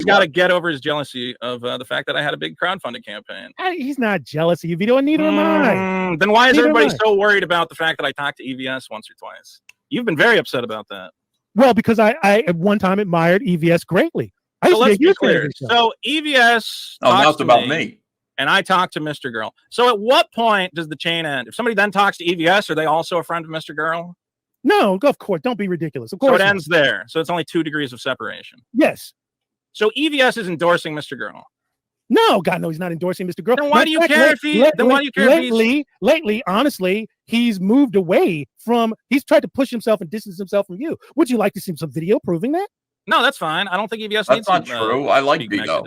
got to get over his jealousy of the fact that I had a big crowdfunding campaign. He's not jealous of you, Vito, and neither am I. Then why is everybody so worried about the fact that I talked to EVS once or twice? You've been very upset about that. Well, because I at one time admired EVS greatly. So let's be clear. So EVS talks to me, and I talk to Mr. Girl. So at what point does the chain end? If somebody then talks to EVS, are they also a friend of Mr. Girl? No, of course. Don't be ridiculous. Of course. So it ends there. So it's only 2 degrees of separation. Yes. So EVS is endorsing Mr. Girl. No, God, no, he's not endorsing Mr. Girl. Then why do you care if he? Then why do you care if he's? Lately, honestly, he's moved away from. He's tried to push himself and distance himself from you. Would you like to see some video proving that? No, that's fine. I don't think EVS needs. That's not true. I like Vito.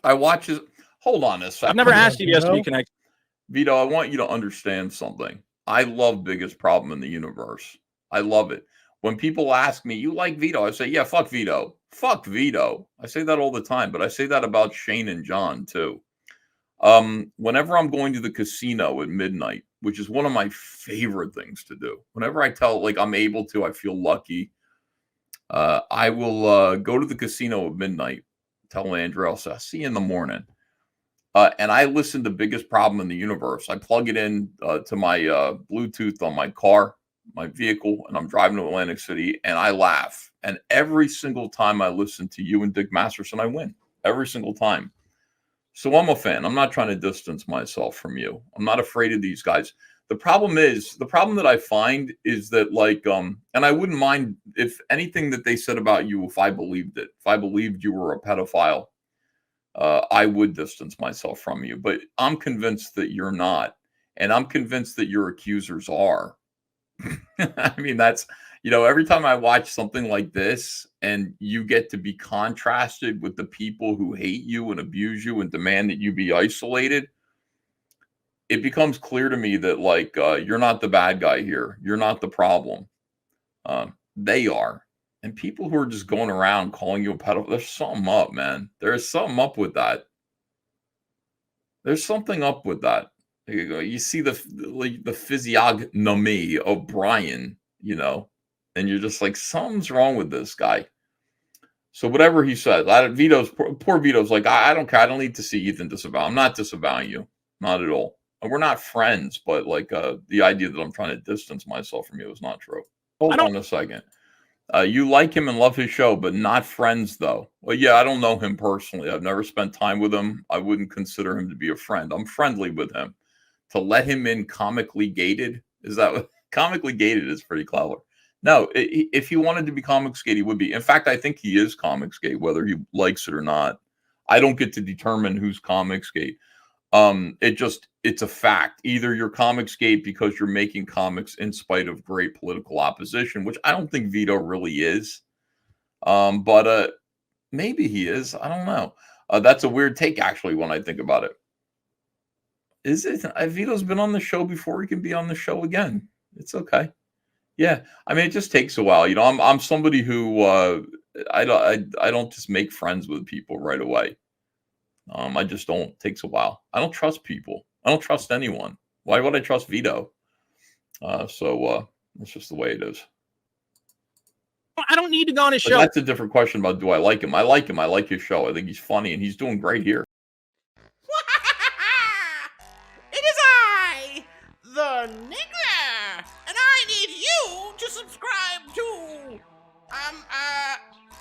I watch his. Hold on a second. I've never asked EVS to be connected. Vito, I want you to understand something. I love Biggest Problem in the Universe. I love it. When people ask me, you like Vito? I say, yeah, fuck Vito. Fuck Vito. I say that all the time, but I say that about Shane and John too. Whenever I'm going to the casino at midnight, which is one of my favorite things to do, whenever I tell, like I'm able to, I feel lucky. I will go to the casino at midnight, tell Andrew, I'll say, I'll see you in the morning. And I listen to Biggest Problem in the Universe. I plug it in to my Bluetooth on my car, my vehicle, and I'm driving to Atlantic City, and I laugh. And every single time I listen to you and Dick Masterson, I win. Every single time. So I'm a fan. I'm not trying to distance myself from you. I'm not afraid of these guys. The problem that I find is that, like, and I wouldn't mind if anything that they said about you, if I believed it, if I believed you were a pedophile, I would distance myself from you. But I'm convinced that you're not. And I'm convinced that your accusers are. I mean, that's, every time I watch something like this and you get to be contrasted with the people who hate you and abuse you and demand that you be isolated, it becomes clear to me that, like, you're not the bad guy here. You're not the problem. They are. And people who are just going around calling you a pedophile, there's something up, man. There's something up with that. There's something up with that. There you go. You see the physiognomy of Brian, and you're just like, something's wrong with this guy. So whatever he says, poor Vito's like, I don't care. I don't need to see Ethan disavow. I'm not disavowing you. Not at all. And we're not friends, but like the idea that I'm trying to distance myself from you is not true. Hold on a second. You like him and love his show, but not friends, though. Well, yeah, I don't know him personally. I've never spent time with him. I wouldn't consider him to be a friend. I'm friendly with him. To let him in comically gated, comically gated is pretty clever. No, if he wanted to be comic skate, he would be. In fact, I think he is comic skate, whether he likes it or not. I don't get to determine who's comic skate. It's a fact. Either you're comic skate because you're making comics in spite of great political opposition, which I don't think Vito really is. But maybe he is. I don't know. That's a weird take, actually, when I think about it. Is it? Vito's been on the show before. He can be on the show again. It's okay. Yeah, I mean, it just takes a while. I'm somebody who I don't just make friends with people right away. I just don't. It takes a while. I don't trust people. I don't trust anyone. Why would I trust Vito? So that's just the way it is. I don't need to go on his show. That's a different question about do I like him. I like him. I like his show. I think he's funny and he's doing great here. It is I, the Nigger, and I need you to subscribe to,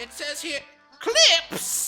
it says here, clips